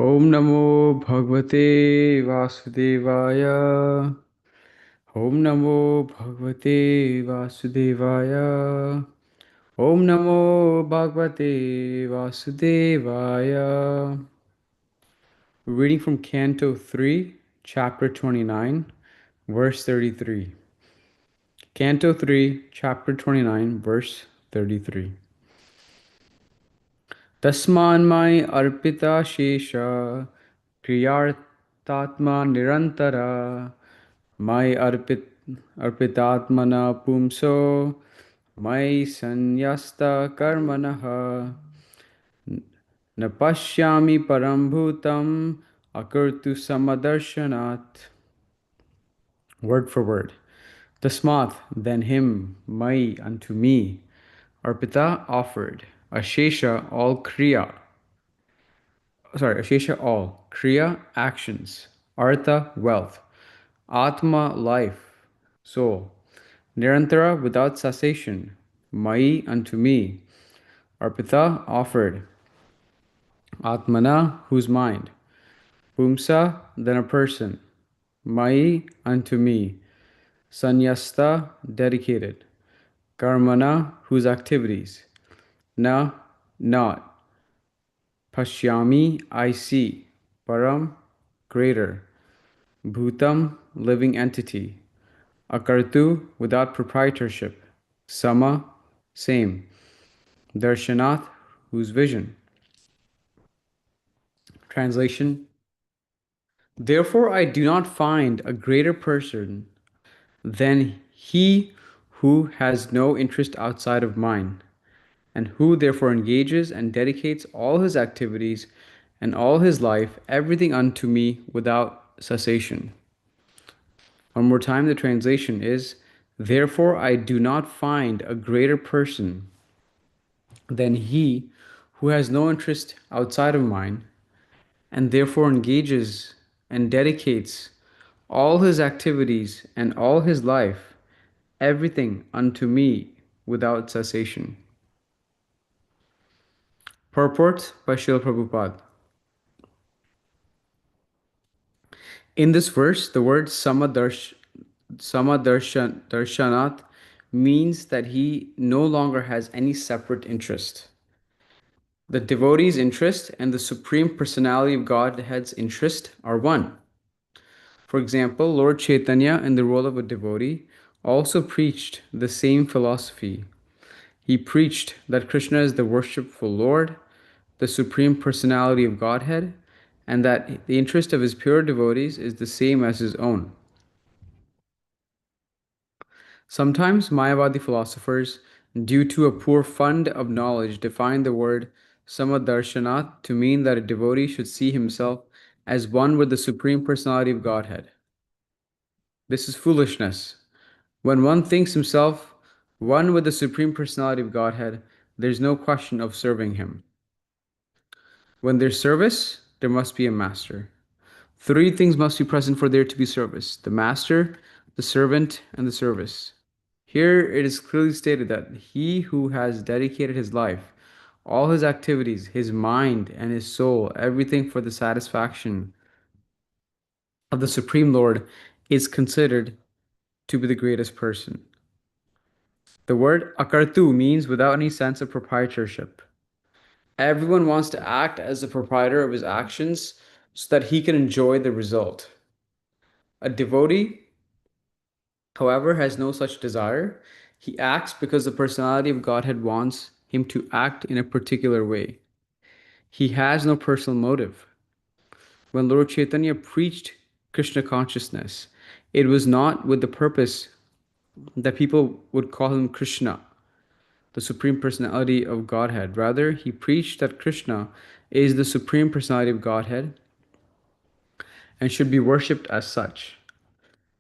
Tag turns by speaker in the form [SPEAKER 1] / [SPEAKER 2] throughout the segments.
[SPEAKER 1] Om Namo Bhagavate Vasudevaya. Om Namo Bhagavate Vasudevaya. Om Namo Bhagavate Vasudevaya. Reading from Canto 3, Chapter 29, verse 33. Canto 3, Chapter 29, verse 33. Tasmanmai arpita shesha kriyartatma nirantara mai arpitatmana pumso mai sanyasta karmanaha napashyami parambhutam akurtu samadarsanat. Word for word. Tasmath, then him, mai, unto me, arpita, offered, ashesha, all kriya, Ashesha all, Kriya actions, Artha wealth, Atma life, soul, Nirantara without cessation, Mai unto me, Arpita offered, Atmana whose mind, Pumsa then a person, Mai unto me, Sanyasta dedicated, Karmana whose activities, Na not, Pashyami I see, Param greater, Bhutam, living entity. Akartu, without proprietorship. Sama, same. Darshanath, whose vision. Translation. Therefore, I do not find a greater person than he who has no interest outside of mine, and who therefore engages and dedicates all his activities and all his life, everything unto me without cessation. One more time, the translation is, therefore I do not find a greater person than he who has no interest outside of mine, and therefore engages and dedicates all his activities and all his life, everything unto me without cessation. Purport by Srila Prabhupada. In this verse, the word Samadarshanat means that he no longer has any separate interest. The devotee's interest and the Supreme Personality of Godhead's interest are one. For example, Lord Chaitanya, in the role of a devotee, also preached the same philosophy. He preached that Krishna is the worshipful Lord, the Supreme Personality of Godhead, and that the interest of his pure devotees is the same as his own. Sometimes Mayavadi philosophers, due to a poor fund of knowledge, define the word samadarshanat to mean that a devotee should see himself as one with the Supreme Personality of Godhead. This is foolishness. When one thinks himself one with the Supreme Personality of Godhead, there's no question of serving him. When there's service, there must be a master. Three things must be present for there to be service: the master, the servant, and the service. Here it is clearly stated that he who has dedicated his life, all his activities, his mind and his soul, everything for the satisfaction of the Supreme Lord is considered to be the greatest person. The word akartu means without any sense of proprietorship. Everyone wants to act as the proprietor of his actions so that he can enjoy the result. A devotee, however, has no such desire. He acts because the personality of Godhead wants him to act in a particular way. He has no personal motive. When Lord Chaitanya preached Krishna consciousness, it was not with the purpose that people would call him Krishna, the Supreme Personality of Godhead. Rather, he preached that Krishna is the Supreme Personality of Godhead and should be worshipped as such.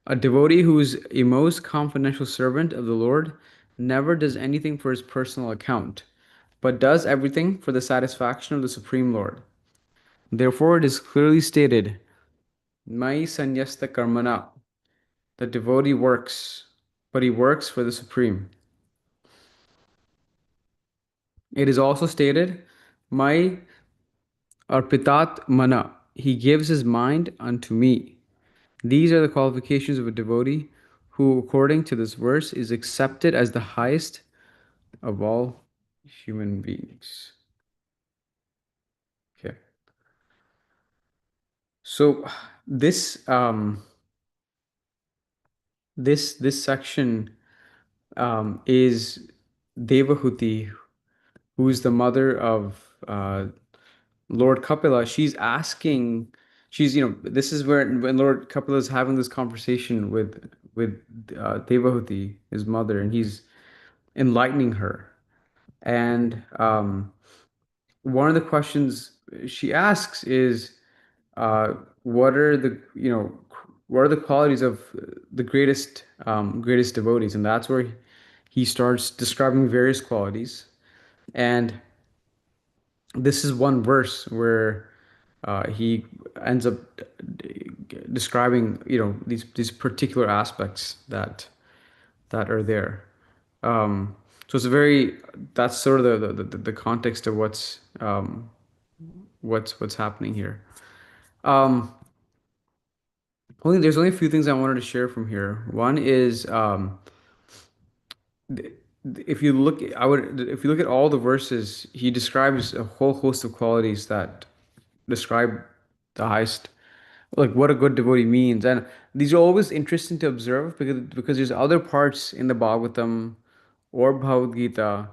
[SPEAKER 1] A devotee who is a most confidential servant of the Lord never does anything for his personal account, but does everything for the satisfaction of the Supreme Lord. Therefore, it is clearly stated, Mai Sanyasta Karmana, the devotee works, but he works for the Supreme. It is also stated, Mai Arpitat mana. He gives his mind unto me. These are the qualifications of a devotee who, according to this verse, is accepted as the highest of all human beings. Okay. So this this section is Devahuti, who is the mother of Lord Kapila. She's asking, this is where when Lord Kapila is having this conversation with Devahuti, his mother, and he's enlightening her. And one of the questions she asks is, what are what are the qualities of the greatest devotees? And that's where he starts describing various qualities. And this is one verse where he ends up describing, these particular aspects that are there. So it's a very that's sort of the context of what's happening here. Um, there's only a few things I wanted to share from here. One is, th- if you look, if you look at all the verses, he describes a whole host of qualities that describe the highest, like what a good devotee means. And these are always interesting to observe because there's other parts in the Bhagavatam or Bhagavad Gita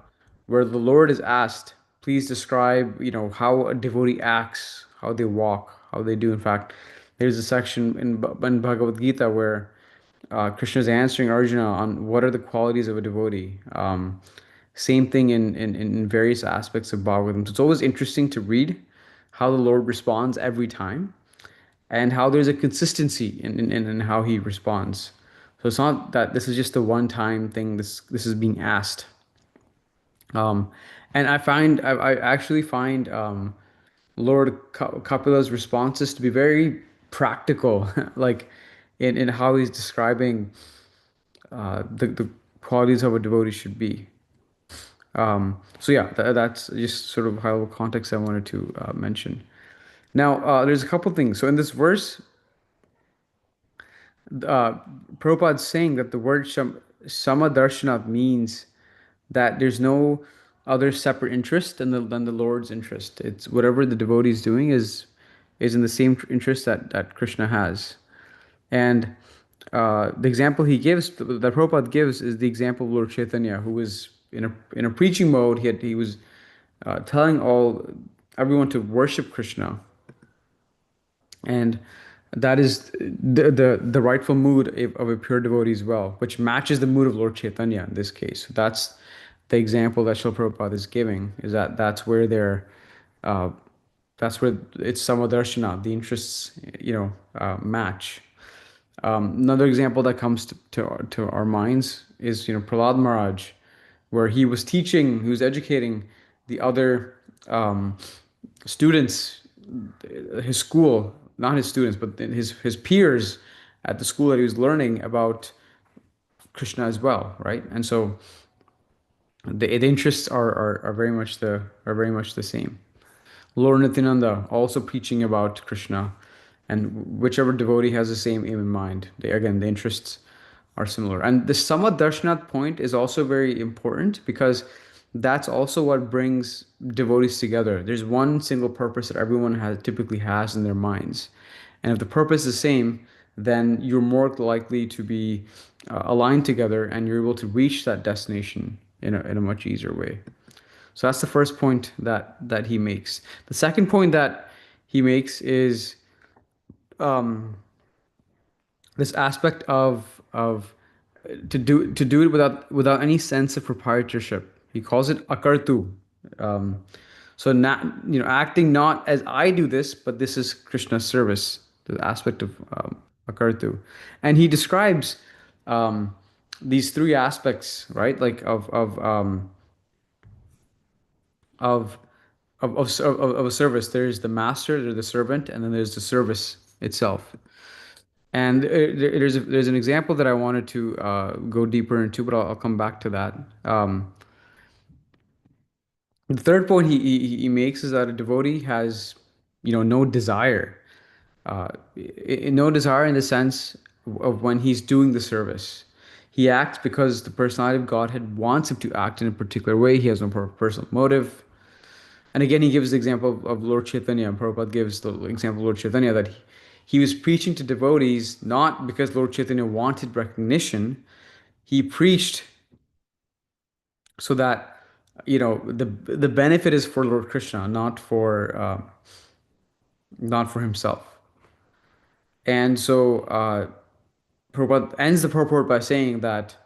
[SPEAKER 1] where the Lord is asked, please describe, how a devotee acts, how they walk, how they do. In fact, there's a section in Bhagavad Gita where Krishna is answering Arjuna on what are the qualities of a devotee. Same thing in various aspects of Bhagavatam. So it's always interesting to read how the Lord responds every time and how there's a consistency in how he responds. So it's not that this is just a one-time thing. This is being asked. Um, and I actually find Lord Kapila's responses to be very practical, like in how he's describing the qualities of a devotee should be. So yeah, that's just sort of high level context I wanted to mention. Now, there's a couple things. So in this verse, uh, Prabhupada's saying that the word Samadarshana means that there's no other separate interest than the Lord's interest. It's whatever the devotee is doing is in the same interest that Krishna has. And the example that Prabhupada gives, is the example of Lord Chaitanya, who was in a preaching mode. He was telling everyone to worship Krishna, and that is the rightful mood of a pure devotee as well, which matches the mood of Lord Chaitanya in this case. So that's the example that Srila Prabhupada is giving, is that uh, that's where it's samadarshana, the interests, match. Another example that comes to our minds is, Prahlad Maharaj, where he was educating the other students, his school, not his students, but his peers at the school that he was learning about Krishna as well, right? And so the interests are very much the same. Lord Nityananda also preaching about Krishna, and whichever devotee has the same aim in mind. Again, the interests are similar. And the Samad Darshanat point is also very important because that's also what brings devotees together. There's one single purpose that everyone typically has in their minds. And if the purpose is the same, then you're more likely to be aligned together and you're able to reach that destination in a much easier way. So that's the first point that he makes. The second point that he makes is this aspect of to do it without any sense of proprietorship. He calls it akartu. Um, so not, acting not as I do this, but this is Krishna's service. The aspect of akartu, and he describes these three aspects, right? Like of of a service. There's the master, there's the servant, and then there's the service itself. And there's an example that I wanted to go deeper into, but I'll come back to that. The third point he makes is that a devotee has no desire, no desire in the sense of when he's doing the service. He acts because the personality of Godhead wants him to act in a particular way. He has no personal motive. And again, he gives the example of Lord Chaitanya, and Prabhupada gives the example of Lord Chaitanya that he was preaching to devotees not because Lord Chaitanya wanted recognition. He preached so that the benefit is for Lord Krishna, not for himself. And so Prabhupada ends the purport by saying that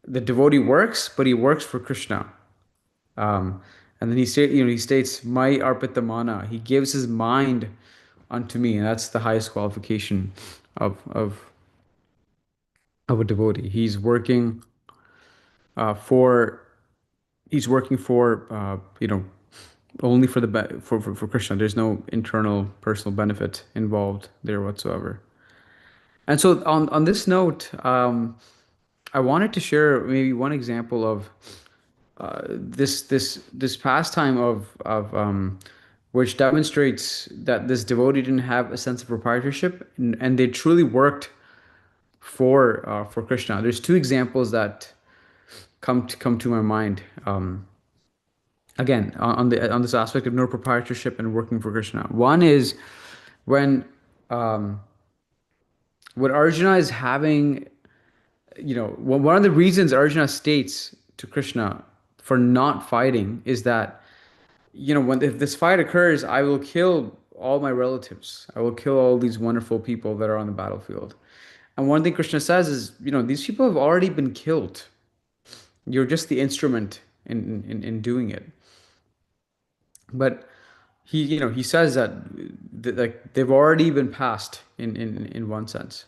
[SPEAKER 1] the devotee works, but he works for Krishna. Um, and then he states, "My arpita mana." He gives his mind unto me, and that's the highest qualification of a devotee. For he's working for only for for Krishna. There's no internal personal benefit involved there whatsoever. And so on this note, I wanted to share maybe one example of this pastime of which demonstrates that this devotee didn't have a sense of proprietorship, and they truly worked for Krishna. There's two examples that come to my mind. Again, on this aspect of no proprietorship and working for Krishna. One is when um, when Arjuna is having, one of the reasons Arjuna states to Krishna for not fighting is that, when if this fight occurs, I will kill all my relatives. I will kill all these wonderful people that are on the battlefield. And one thing Krishna says is, these people have already been killed. You're just the instrument in doing it. But he says that like they've already been passed in one sense.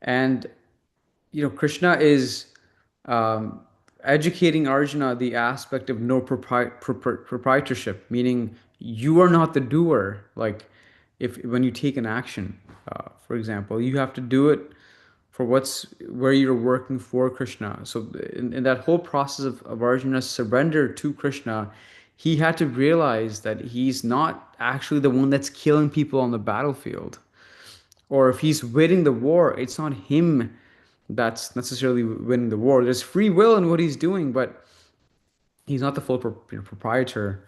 [SPEAKER 1] And Krishna is um, educating Arjuna the aspect of no proprietorship, meaning you are not the doer. Like if when you take an action, for example, you have to do it for where you're working for Krishna. So in that whole process of Arjuna's surrender to Krishna, he had to realize that he's not actually the one that's killing people on the battlefield. Or if he's winning the war, it's not him that's necessarily winning the war. There's free will in what he's doing, but he's not the full proprietor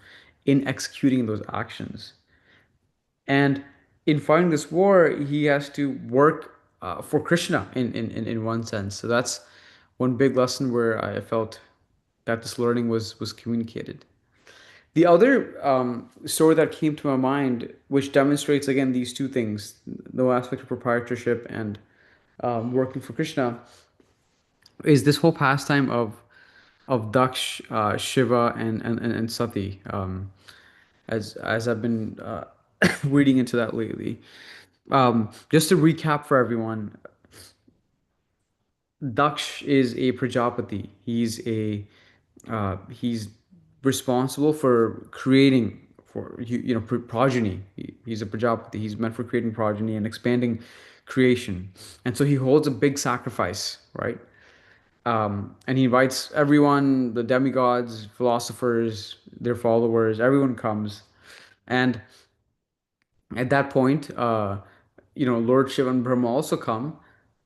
[SPEAKER 1] in executing those actions. And in fighting this war, he has to work for Krishna in one sense. So that's one big lesson where I felt that this learning was communicated. The other story that came to my mind, which demonstrates again these two things, no aspect of proprietorship and working for Krishna, is this whole pastime of Daksh, Shiva, and Sati. As I've been reading into that lately. Just to recap for everyone, Daksh is a Prajapati. He's responsible for creating progeny. He's a Prajapati. He's meant for creating progeny and expanding creation. And so he holds a big sacrifice, right? And he invites everyone, the demigods, philosophers, their followers, everyone comes. And at that point, Lord Shiva and Brahma also come,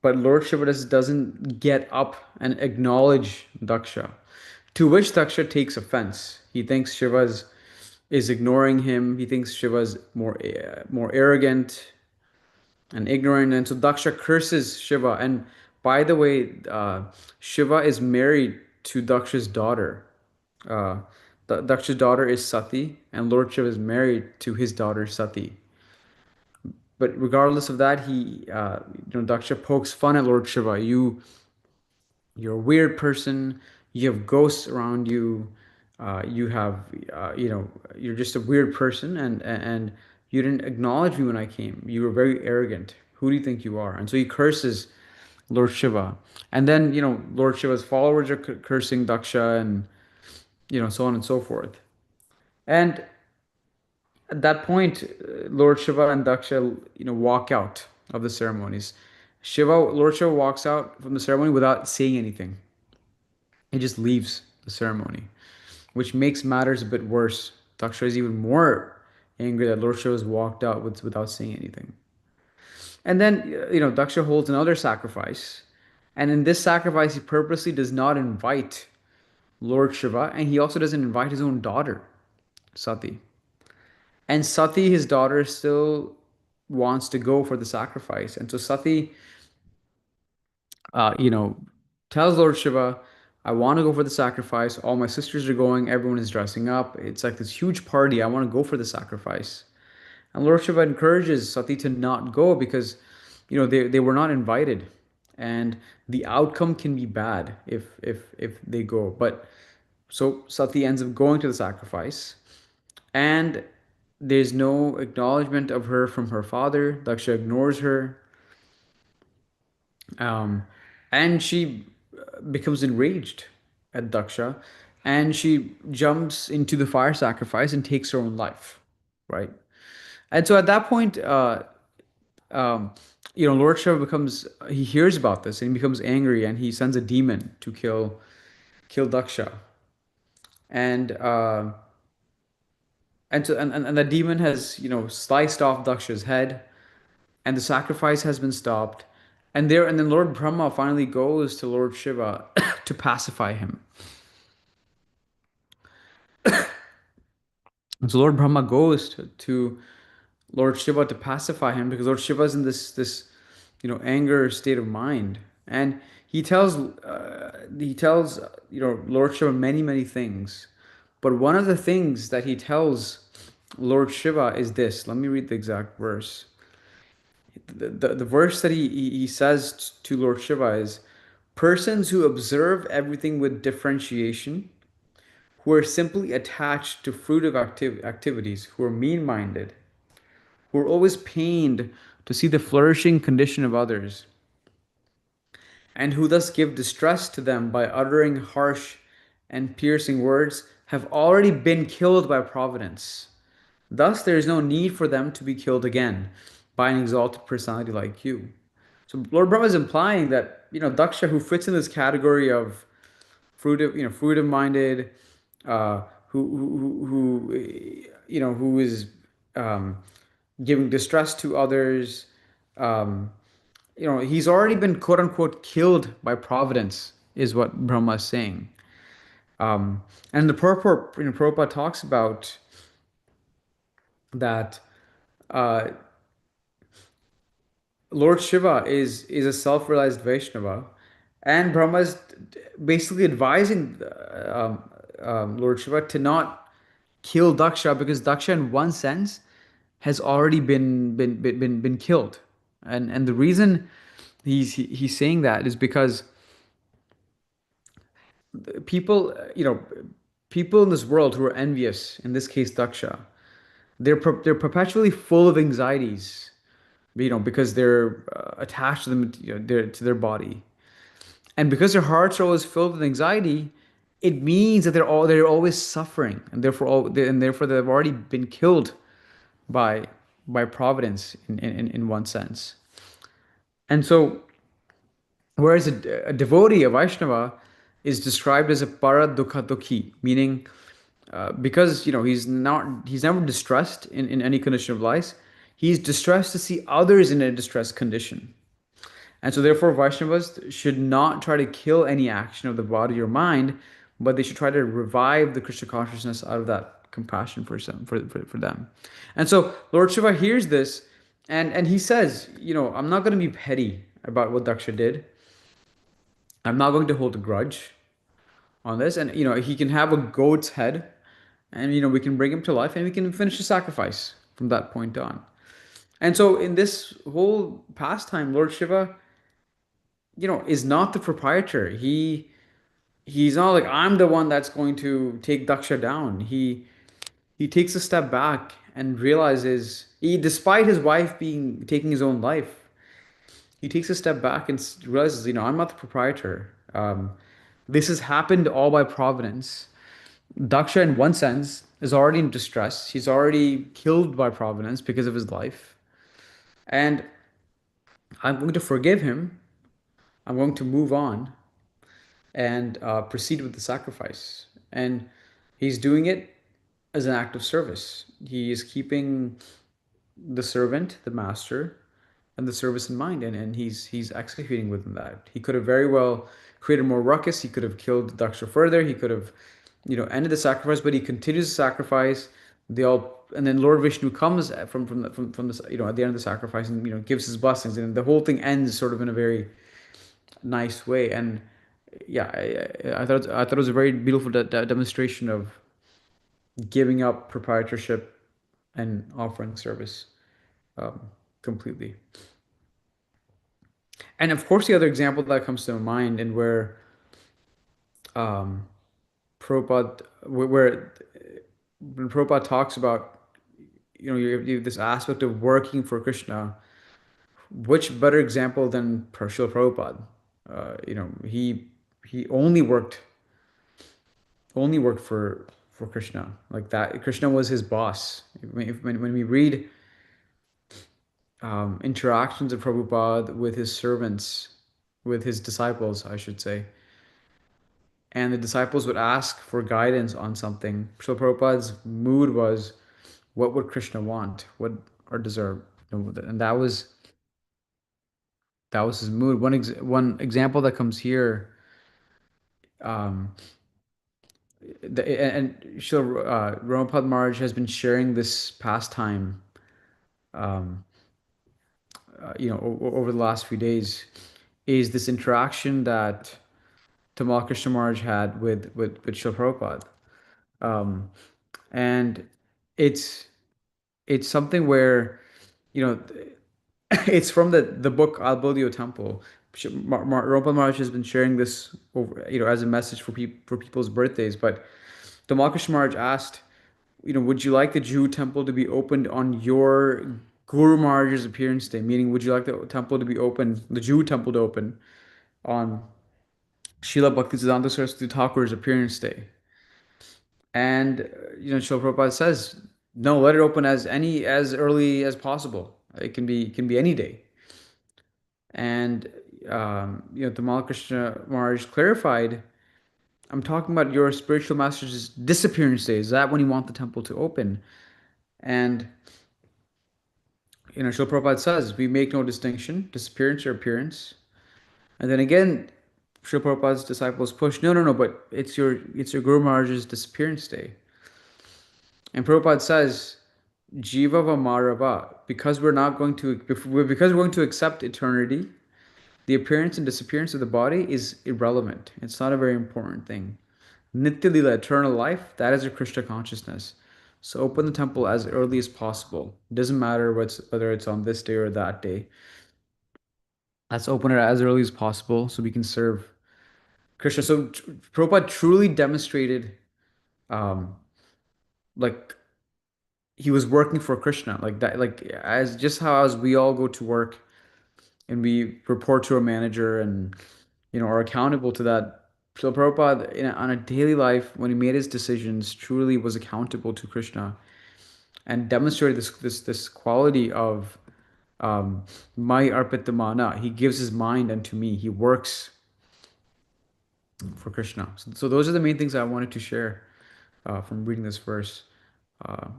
[SPEAKER 1] but Lord Shiva doesn't get up and acknowledge Daksha, to which Daksha takes offense. He thinks is ignoring him. He thinks Shiva is more arrogant and ignorant, and so Daksha curses Shiva. And by the way, Shiva is married to Daksha's daughter. Uh, Daksha's daughter is Sati, and Lord Shiva is married to his daughter Sati. But regardless of that, Daksha pokes fun at Lord Shiva. You're a weird person. You have ghosts around you. You have, you're just a weird person, and you didn't acknowledge me when I came. You were very arrogant. Who do you think you are? And so he curses Lord Shiva, and then Lord Shiva's followers are cursing Daksha, and so on and so forth. And at that point, Lord Shiva and Daksha, walk out of the ceremonies. Lord Shiva walks out from the ceremony without saying anything. He just leaves the ceremony, which makes matters a bit worse. Daksha is even more angry that Lord Shiva has walked out without saying anything. And then, Daksha holds another sacrifice. And in this sacrifice, he purposely does not invite Lord Shiva, and he also doesn't invite his own daughter, Sati. And Sati, his daughter, still wants to go for the sacrifice. And so Sati, uh, you know, tells Lord Shiva, I want to go for the sacrifice. All my sisters are going. Everyone is dressing up. It's like this huge party. I want to go for the sacrifice. And Lord Shiva encourages Sati to not go because, they were not invited. And the outcome can be bad if they go. But so Sati ends up going to the sacrifice. And there's no acknowledgement of her from her father. Daksha ignores her. Um, and she becomes enraged at Daksha, and she jumps into the fire sacrifice and takes her own life, right? And so at that point, um, Lord Shiva he hears about this and he becomes angry and he sends a demon to kill Daksha. And and the demon has, sliced off Daksha's head, and the sacrifice has been stopped. And then Lord Brahma finally goes to Lord Shiva to pacify him. And so Lord Brahma goes to Lord Shiva to pacify him because Lord Shiva is in this anger state of mind, and he tells Lord Shiva many things, but one of the things that he tells Lord Shiva is this. Let me read the exact verse. The verse that he says to Lord Shiva is, persons who observe everything with differentiation, who are simply attached to fruitive activities, who are mean-minded, who are always pained to see the flourishing condition of others, and who thus give distress to them by uttering harsh and piercing words, have already been killed by providence. Thus, there is no need for them to be killed again by an exalted personality like you. So Lord Brahma is implying that, Daksha, who fits in this category of fruitive minded, who is um, giving distress to others. Um, he's already been quote unquote killed by providence, is what Brahma is saying. And the Prabhupada talks about that uh, Lord Shiva is a self-realized Vaishnava, and Brahma is basically advising Lord Shiva to not kill Daksha because Daksha, in one sense, has already been killed, and the reason he's saying that is because people, people in this world who are envious, in this case Daksha, they're perpetually full of anxieties, because they're attached to them, to their body, and because their hearts are always filled with anxiety, it means that they're always suffering, and therefore they've already been killed by providence in one sense. And so, whereas a devotee, a Vaishnava, is described as a para dukha dukhi, meaning because he's never distressed in any condition of life. He's distressed to see others in a distressed condition. And so, therefore, Vaishnavas should not try to kill any action of the body or mind, but they should try to revive the Krishna consciousness out of that compassion for them. And so, Lord Shiva hears this, and he says, I'm not going to be petty about what Daksha did. I'm not going to hold a grudge on this. And, he can have a goat's head, and, we can bring him to life, and we can finish the sacrifice from that point on. And so, in this whole pastime, Lord Shiva is not the proprietor. He's not like, I'm the one that's going to take Daksha down. He takes a step back and realizes, despite his wife being taking his own life, he takes a step back and realizes, I'm not the proprietor. This has happened all by providence. Daksha, in one sense, is already in distress. He's already killed by providence because of his life. And I'm going to forgive him. I'm going to move on and proceed with the sacrifice. And he's doing it as an act of service. He is keeping the servant, the master, and the service in mind, and he's executing within that. He could have very well created more ruckus. He could have killed Daksha further. He could have, ended the sacrifice, but he continues to sacrifice. They all, and then Lord Vishnu comes from this, at the end of the sacrifice, and gives his blessings, and the whole thing ends sort of in a very nice way. And yeah, I thought it was a very beautiful demonstration of giving up proprietorship and offering service um, completely. And of course, the other example that comes to mind, and where um, Prabhupada, where when Prabhupada talks about, you have this aspect of working for Krishna, which better example than Srila Prabhupada? He only worked for Krishna, like that. Krishna was his boss. When we read interactions of Prabhupada with his servants, with his disciples, I should say, and the disciples would ask for guidance on something. Srila Prabhupada's mood was, what would Krishna want? What or deserve? And that was his mood. One example that comes here, um, and Srila Ramapad Maharaj has been sharing this pastime, um, over the last few days, is this interaction that Tamal Krishna Maharaj had with Srila Prabhupada. Um, and it's it's something where, you know it's from the book I'll Build You a Temple. Rampa Maharaj has been sharing this over, as a message for people's birthdays. But Damakrish Maharaj asked, would you like the Jew temple to be opened on your Guru Maharaj's appearance day? Meaning, would you like the temple to be open, the Jew temple to open on Srila Bhaktisiddhanta Saraswati Thakur's appearance day? And Srila Prabhupada says, no, let it open as early as possible. It can be any day. And Tamal Krishna Maharaj clarified, I'm talking about your spiritual master's disappearance day. Is that when you want the temple to open? And Srila Prabhupada says, we make no distinction, disappearance or appearance. And then again, Srila Prabhupada's disciples push, no, no, no, but it's your Guru Maharaj's disappearance day. And Prabhupada says, Jiva Vamarava, because we're going to accept eternity, the appearance and disappearance of the body is irrelevant. It's not a very important thing. Nitya Lila, eternal life, that is a Krishna consciousness. So open the temple as early as possible. It doesn't matter whether it's on this day or that day. Let's open it as early as possible so we can serve Krishna. So Prabhupada truly demonstrated, um, like he was working for Krishna, like that, like as just how as we all go to work and we report to our manager and are accountable to that. So Prabhupada, on a daily life, when he made his decisions, truly was accountable to Krishna and demonstrated this quality of my arpitamana. He gives his mind unto me. He works for Krishna. So those are the main things I wanted to share from reading this verse.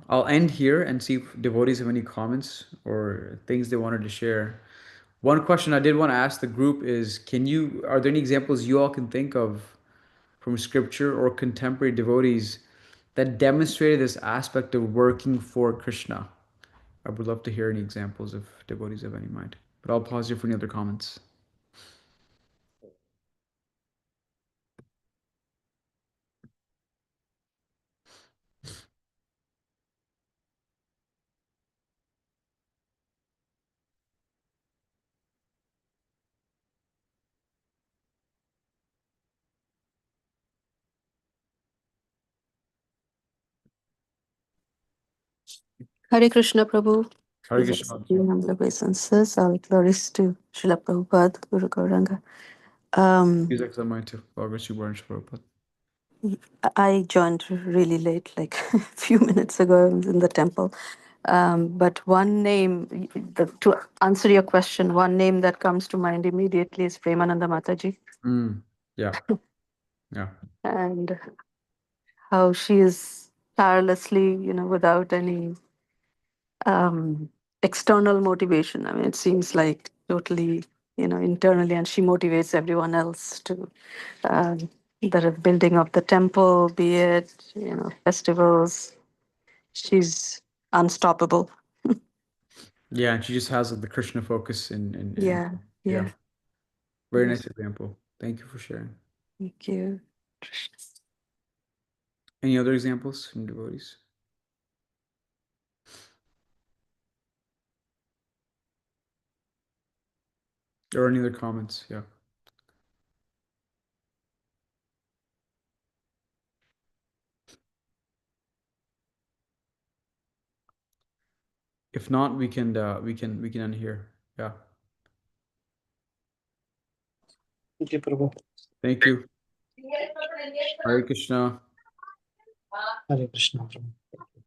[SPEAKER 1] I'll end here and see if devotees have any comments or things they wanted to share. One question I did want to ask the group is, are there any examples you all can think of from scripture or contemporary devotees that demonstrated this aspect of working for Krishna? I would love to hear any examples if devotees have any mind. But I'll pause here for any other comments.
[SPEAKER 2] Hare Krishna Prabhu.
[SPEAKER 1] Hare Krishna.
[SPEAKER 2] Humble obeisances. All glories to Srila Prabhupada, Guru Gauranga.
[SPEAKER 1] Please accept mine too. Bhagavad Prabhupada.
[SPEAKER 2] I joined really late, like a few minutes ago. I was in the temple. But one name, to answer your question, one name that comes to mind immediately is Premananda Mataji.
[SPEAKER 1] Yeah. Yeah.
[SPEAKER 2] And how she is tirelessly, without any external motivation. I mean, it seems like totally, internally, and she motivates everyone else to the building of the temple, be it, festivals. She's unstoppable.
[SPEAKER 1] Yeah, and she just has the Krishna focus in
[SPEAKER 2] Yeah,
[SPEAKER 1] yeah.
[SPEAKER 2] yeah.
[SPEAKER 1] Very nice
[SPEAKER 2] Yes.
[SPEAKER 1] example. Thank you for sharing.
[SPEAKER 2] Thank you.
[SPEAKER 1] Any other examples from devotees? Or any other comments? Yeah. If not, we can end here. Yeah.
[SPEAKER 3] Okay, Prabhu.
[SPEAKER 1] Thank you. Hare Krishna.
[SPEAKER 3] Hare Krishna, Prabhu.